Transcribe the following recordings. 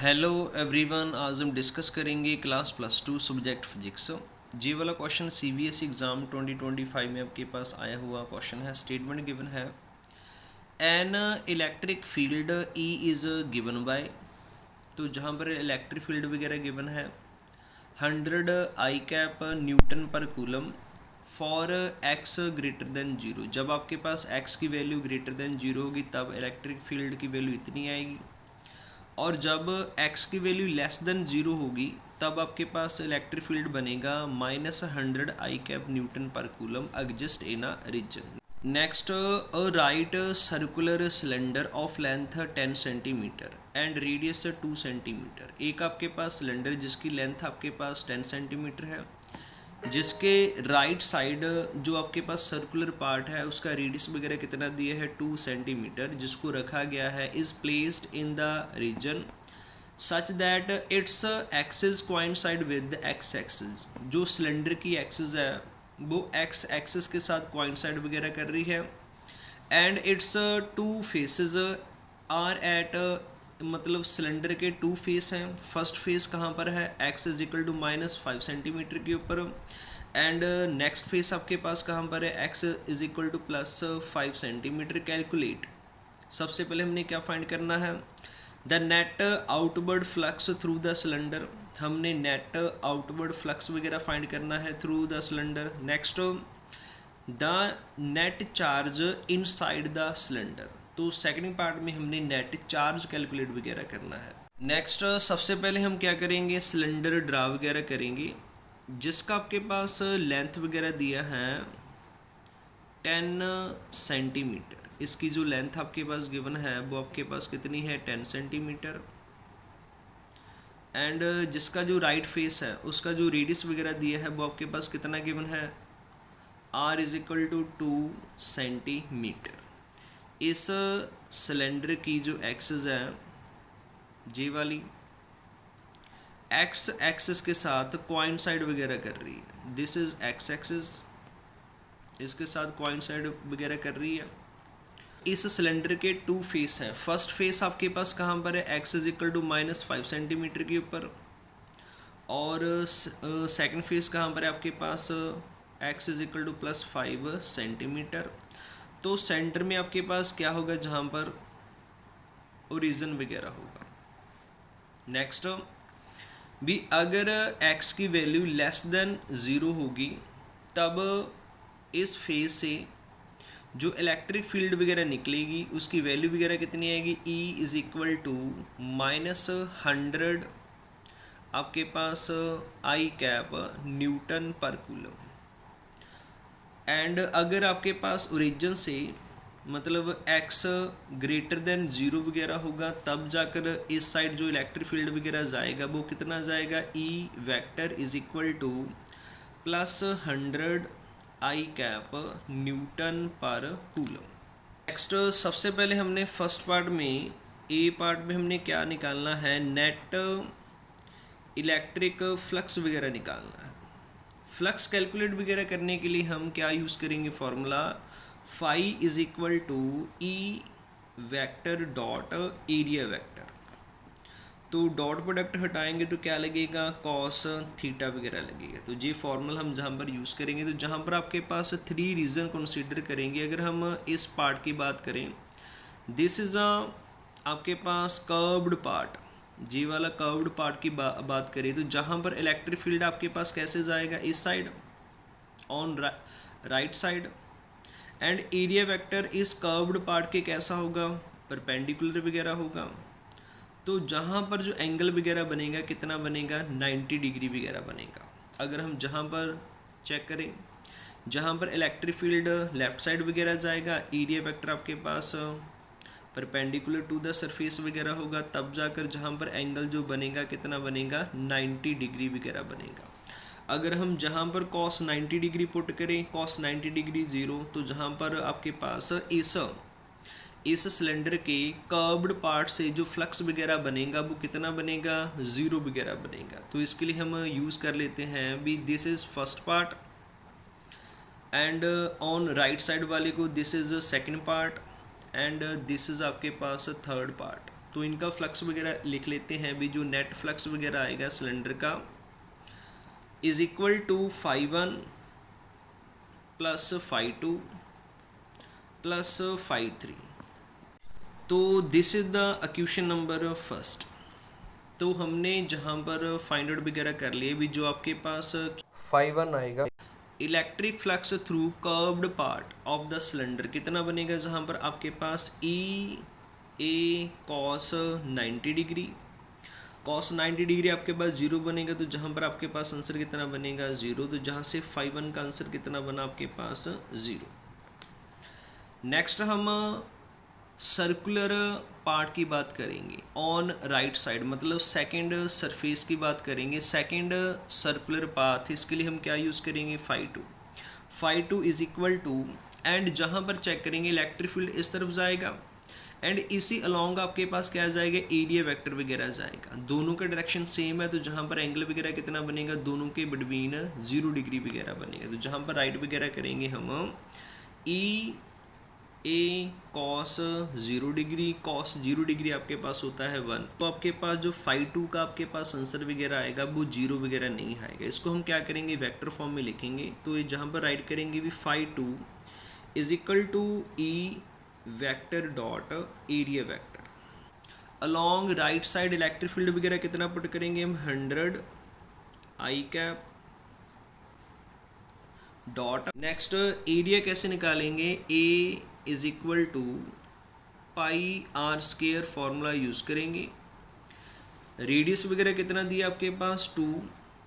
Hello everyone, आज हम discuss करेंगे क्लास +2 सब्जेक्ट फिजिक्स। ये वाला क्वेश्चन CBSE एग्ज़ाम 2025 में आपके पास आया हुआ क्वेश्चन है। स्टेटमेंट गिवन है an electric field E is given by, तो जहाँ पर इलेक्ट्रिक फील्ड वगैरह गिवन है 100 i cap newton per coulomb for x greater than 0। जब आपके पास x की वैल्यू ग्रेटर देन 0 होगी तब इलेक्ट्रिक फील्ड की वैल्यू इतनी आएगी, और जब x की वैल्यू लेस देन 0 होगी तब आपके पास इलेक्ट्रिक फील्ड बनेगा -100 i cap newton per coulomb exist in a region. Next, a right circular cylinder of length 10 centimetre and radius 2 centimetre. एक आपके पास सिलेंडर जिसकी लेंथ आपके पास 10 सेंटीमीटर है, जिसके राइट साइड जो आपके पास सर्कुलर पार्ट है उसका रेडियस वगैरह कितना दिया है 2 सेंटीमीटर, जिसको रखा गया है is placed in the region such that its axis coincide with x axis. जो सिलेंडर की एक्सिस है वो एक्स एक्सिस के साथ कोइंसाइड वगैरह कर रही है, and its two faces are at, मतलब सिलेंडर के 2 फेस हैं। फर्स्ट फेस कहाँ पर है, x is equal to -5 centimetre के ऊपर, एंड नेक्स्ट फेस आपके पास कहाँ पर है, x is equal to +5 centimetre. Calculate, सबसे पहले हमने क्या फाइंड करना है, the net outward flux through the cylinder. हमने नेट आउटवर्ड फ्लक्स वगैरह फाइंड करना है through the cylinder. Next, the net charge inside the cylinder, तो सेकंड पार्ट में हमने नेट चार्ज कैलकुलेट वगैरह करना है। नेक्स्ट, सबसे पहले हम क्या करेंगे, सिलेंडर ड्रा वगैरह करेंगे, जिसका आपके पास लेंथ वगैरह दिया है 10 सेंटीमीटर। इसकी जो लेंथ आपके पास गिवन है वो आपके पास कितनी है, 10 सेंटीमीटर, एंड जिसका जो राइट फेस है उसका जो रेडियस वगैरह दिया है वो आपके पास कितना गिवन है, r is equal to 2 centimetre. इस सिलेंडर की जो एक्सिस है जे वाली, एक्स एक्सिस के साथ कोइंसाइड वगैरह कर रही है, दिस इज एक्स एक्सिस, इसके साथ कोइंसाइड वगैरह कर रही है। इस सिलेंडर के 2 फेस हैं। फर्स्ट फेस आपके पास कहाँ पर है, x is equal to -5 centimetre के ऊपर, और सेकंड फेस कहाँ पर है आपके पास, x is equal to +5 centimetre. तो सेंटर में आपके पास क्या होगा, जहाँ पर ओरिजिन वगैरह होगा। नेक्स्ट भी, अगर x की वैल्यू लेस देन 0 होगी तब इस फेस से जो इलेक्ट्रिक फील्ड वगैरह निकलेगी उसकी वैल्यू वगैरह कितनी आएगी, E इज इक्वल टू -100 आपके पास i cap newton per coulomb. And अगर आपके पास ओरिजिन से मतलब x ग्रेटर देन 0 वगैरह होगा तब जाकर इस साइड जो इलेक्ट्रिक फील्ड वगैरह जाएगा वो कितना जाएगा, E vector is equal to +100 i cap newton per coulomb. Next, सबसे पहले हमने फर्स्ट पार्ट में ए पार्ट में हमने क्या निकालना है, नेट इलेक्ट्रिक फ्लक्स वगैरह निकालना है। फ्लक्स कैलकुलेट वगैरह करने के लिए हम क्या यूज़ करेंगे, formula phi is equal to E vector dot area vector. तो डॉट प्रोडक्ट हटाएंगे तो क्या लगेगा, कॉस थीटा वगैरह लगेगा। तो ये फॉर्मूला हम जहाँ पर यूज़ करेंगे, तो जहाँ पर आपके पास 3 रीजन कंसीडर करेंगे। अगर हम इस पार्ट की बात करें, दिस इज़ आपके पास कर्व्ड पार्ट, जी वाला कर्व्ड पार्ट की बात करें तो जहाँ पर इलेक्ट्रिक फील्ड आपके पास कैसे जाएगा, इस side on right side, and area vector इस कर्व्ड पार्ट के कैसा होगा, परपेंडिकुलर वगैरह होगा। तो जहाँ पर जो एंगल वगैरह बनेगा कितना बनेगा, 90 डिग्री वगैरह बनेगा। अगर हम जहाँ पर चेक करें, जहाँ पर इलेक्ट्रिक फील्ड लेफ़्ट साइड वगैरह जाएगा, एरिया वेक्टर आपके पास परपेंडिकुलर टू द सरफेस वगैरह होगा, तब जाकर जहाँ पर एंगल जो बनेगा कितना बनेगा, 90 डिग्री वगैरह बनेगा। अगर हम जहाँ पर cos 90 डिग्री पुट करें, cos 90 डिग्री 0, तो जहाँ पर आपके पास इस सिलेंडर के कर्व्ड पार्ट से जो फ्लक्स वगैरह बनेगा वो कितना बनेगा, 0 वगैरह बनेगा। तो इसके लिए हम यूज़ कर लेते हैं भी, this is first part, and on right side वाले को this is second part, and this is आपके पास थर्ड पार्ट। तो इनका फ्लक्स वगैरह लिख लेते हैं। भी जो नेट फ्लक्स वगैरह आएगा सिलेंडर का is equal to φ1 plus φ2 plus φ3। तो this is the equation number first. तो हमने जहाँ पर फाइंड आउट वगैरह कर लिए। भी जो आपके पास φ1 आएगा electric flux through curved part of the cylinder कितना बनेगा, जहाँ पर आपके पास ई ए कॉस 90 डिग्री, कॉस 90 डिग्री आपके पास 0 बनेगा। तो जहाँ पर आपके पास आंसर कितना बनेगा 0। तो जहाँ से φ1 का आंसर कितना बना आपके पास 0। नेक्स्ट हम सर्कुलर पार्ट की बात करेंगे ऑन राइट साइड, मतलब सेकंड सरफेस की बात करेंगे, सेकंड सर्कुलर पाथ। इसके लिए हम क्या यूज़ करेंगे φ2 इज इक्वल टू, एंड जहाँ पर चेक करेंगे इलेक्ट्रिक फील्ड इस तरफ जाएगा एंड इसी अलोंग आपके पास क्या जाएगा एरिया वेक्टर वगैरह जाएगा। दोनों का डायरेक्शन सेम है तो जहाँ पर एंगल वगैरह कितना बनेगा दोनों के बिटवीन 0 डिग्री वगैरह बनेगा। तो जहाँ पर राइट वगैरह करेंगे हम ई ए कॉस 0 डिग्री, कॉस 0 डिग्री आपके पास होता है 1। तो आपके पास जो φ2 का आपके पास आंसर वगैरह आएगा वो 0 वगैरह नहीं आएगा। इसको हम क्या करेंगे वेक्टर फॉर्म में लिखेंगे। तो ये जहाँ पर राइट करेंगे भी φ2 is equal to E vector dot area vector. Along right side electric field वगैरह कितना पुट करेंगे हम 100 i cap dot. Next area कैसे निकालेंगे, A is equal to pi r square formula use करेंगे। रेडियस वगैरह कितना दिया आपके पास 2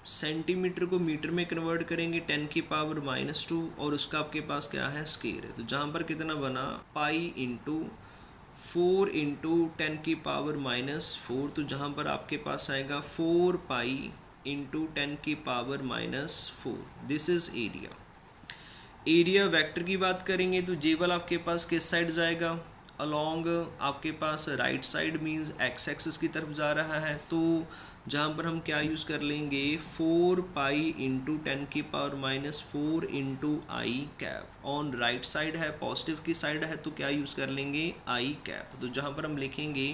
सेंटीमीटर को मीटर में कन्वर्ट करेंगे 10 की पावर -2 और उसका आपके पास क्या है स्क्वायर है। तो जहाँ पर कितना बना पाई इंटू 4 इंटू 10 की पावर -4। तो जहाँ पर आपके पास आएगा 4 पाई इंटू 10 की power -4। This is area. Area vector की बात करेंगे तो जे वाला आपके पास किस साइड जाएगा, अलोंग आपके पास right side means x axis की तरफ जा रहा है। तो जहाँ पर हम क्या यूज़ कर लेंगे 4 पाई इंटू 10 की power -4 into I cap. On right side है पॉजिटिव की साइड है तो क्या यूज़ कर लेंगे आई कैप। तो जहाँ पर हम लिखेंगे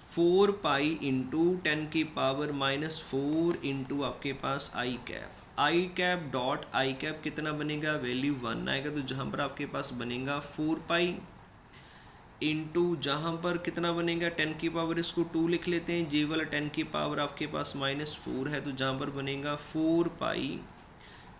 4 पाई इंटू 10 की पावर -4 इंटू आपके पास i cap. I cap dot i cap कितना बनेगा वैल्यू 1 आएगा। तो जहाँ पर आपके पास बनेगा 4 पाई इंटू जहाँ पर कितना बनेगा 10 की पावर इसको 2 लिख लेते हैं, जे वाला 10 की पावर आपके पास -4 है। तो जहाँ पर बनेगा 4 पाई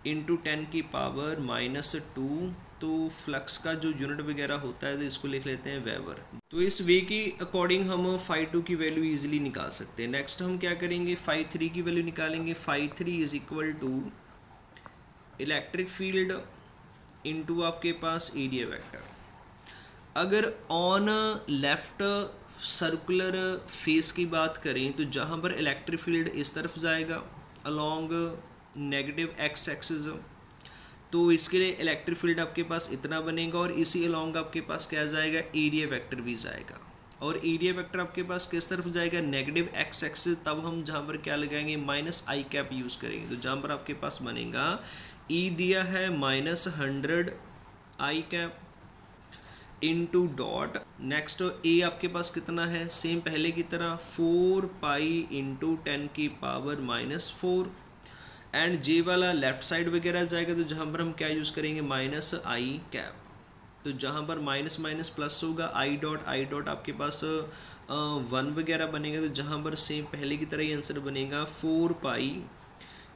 इंटू 10 की पावर -2। तो फ्लक्स का जो यूनिट वगैरह होता है तो इसको लिख लेते हैं वेबर। तो इस वे के अकॉर्डिंग हम φ2 की वैल्यू इजीली निकाल सकते हैं। नेक्स्ट हम क्या करेंगे φ3 की वैल्यू निकालेंगे। φ3 is equal to electric field into आपके पास एरिया वेक्टर। अगर ऑन लेफ्ट सर्कुलर फेस की बात करें तो जहाँ पर इलेक्ट्रिक फील्ड इस तरफ जाएगा अलोंग नेगेटिव एक्स एक्सिस, तो इसके लिए इलेक्ट्रिक फील्ड आपके पास इतना बनेगा और इसी अलोंग आपके पास क्या जाएगा एरिया वेक्टर भी जाएगा। और एरिया वेक्टर आपके पास किस तरफ जाएगा नेगेटिव एक्स एक्सिस। तब हम जहाँ पर क्या लगाएंगे -आई कैप यूज़ करेंगे। तो जहाँ पर आपके पास बनेगा ई दिया है -100 i cap into dot. Next ए आपके पास कितना है सेम पहले की तरह 4 पाई इंटू 10 की पावर -4 एंड जे वाला लेफ्ट साइड वगैरह जाएगा। तो जहाँ पर हम क्या यूज़ करेंगे -आई कैप। तो जहाँ पर माइनस माइनस प्लस होगा आई डॉट आपके पास 1 वगैरह बनेगा। तो जहाँ पर सेम पहले की तरह ही आंसर बनेगा 4 पाई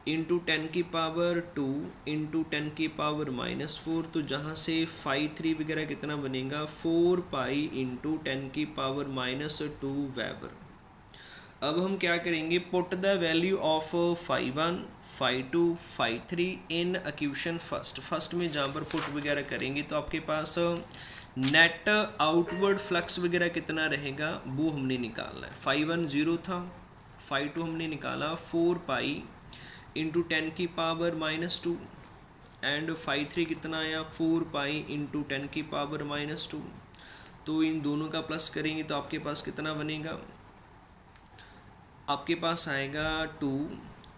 इंटू 10 की पावर 2 इंटू 10 की पावर -4। तो जहाँ से φ3 वगैरह कितना बनेगा 4 पाई इंटू 10 की पावर -2 वेबर। अब हम क्या करेंगे put the value of φ1 φ2 φ3 in equation first में जहाँ पर पुट वगैरह करेंगे तो आपके पास नेट आउटवर्ड फ्लक्स वगैरह कितना रहेगा वो हमने निकालना है। φ1 0 था, φ2 हमने निकाला 4 पाई इंटू 10 की पावर -2 एंड φ3 कितना आया 4 पाई इंटू 10 की पावर -2। तो इन दोनों का प्लस करेंगे तो आपके पास कितना बनेगा, आपके पास आएगा 2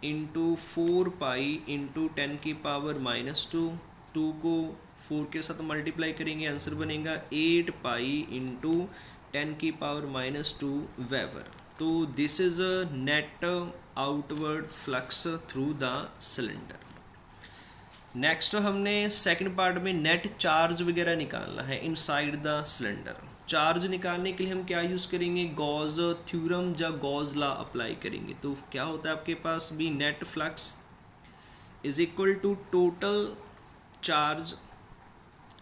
इंटू 4 पाई इंटू 10 की पावर -2। 2 को 4 के साथ मल्टीप्लाई करेंगे आंसर बनेगा 8 पाई इंटू 10 की पावर -2 वेबर। तो this is a net outward flux through the cylinder. Next हमने सेकंड पार्ट में नेट चार्ज वगैरह निकालना है इनसाइड द सिलेंडर। चार्ज निकालने के लिए हम क्या यूज़ करेंगे, गॉस थ्योरम या गॉस लॉ अप्लाई करेंगे। तो क्या होता है आपके पास भी, net flux is equal to total charge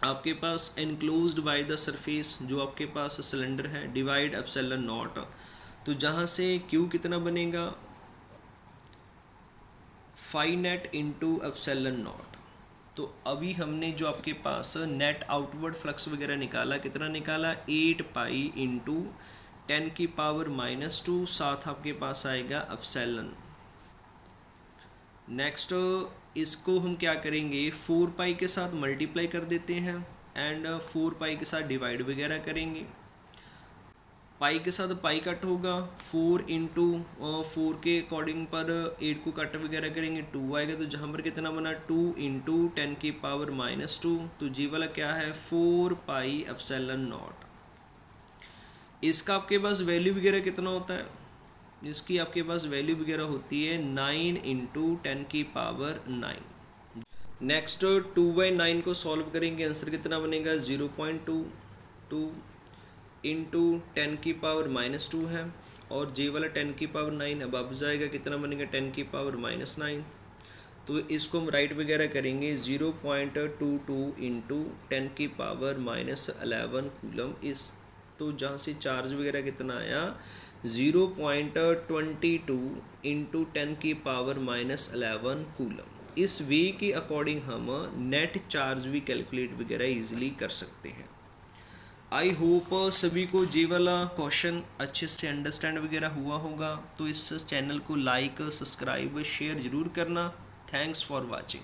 आपके पास एनक्लोज्ड बाय द सरफेस, जो आपके पास सिलेंडर है, डिवाइड एप्सिलॉन नॉट। तो जहाँ से Q कितना बनेगा, phi net into epsilon naught. तो अभी हमने जो आपके पास नेट आउटवर्ड फ्लक्स वगैरह निकाला, कितना निकाला, 8 पाई इंटू 10 की पावर -2, साथ आपके पास आएगा एप्सिलॉन। नेक्स्ट इसको हम क्या करेंगे, 4 पाई के साथ मल्टीप्लाई कर देते हैं एंड 4 पाई के साथ डिवाइड वगैरह करेंगे। पाई के साथ पाई कट होगा, 4 इंटू 4 के अकॉर्डिंग पर 8 को कट वगैरह करेंगे, 2 आएगा। तो जहाँ पर कितना बना, 2 इंटू 10 की पावर -2। तो जी वाला क्या है, 4 पाई एप्सिलॉन नॉट। इसका आपके पास वैल्यू वगैरह कितना होता है, इसकी आपके पास वैल्यू वगैरह होती है 9 इंटू 10 की पावर 9। नेक्स्ट 2/9 को सॉल्व करेंगे, आंसर कितना बनेगा, 0.22 इंटू 10 की पावर -2 है, और जे वाला 10 की पावर 9 अब जाएगा, कितना बनेगा, 10 की पावर -9। तो इसको हम राइट वगैरह करेंगे, 0.22 इंटू 10 की पावर -11 कूलम इस। तो जहाँ से चार्ज वगैरह कितना आया, 0.22 इंटू 10 की पावर -11 कूलम। इस वे के अकॉर्डिंग हम नेट चार्ज भी कैलकुलेट वगैरह इजीली कर सकते हैं। आई होप सभी को ये वाला क्वेश्चन अच्छे से अंडरस्टैंड वगैरह हुआ होगा। तो इस चैनल को लाइक, सब्सक्राइब, शेयर ज़रूर करना। Thanks for watching.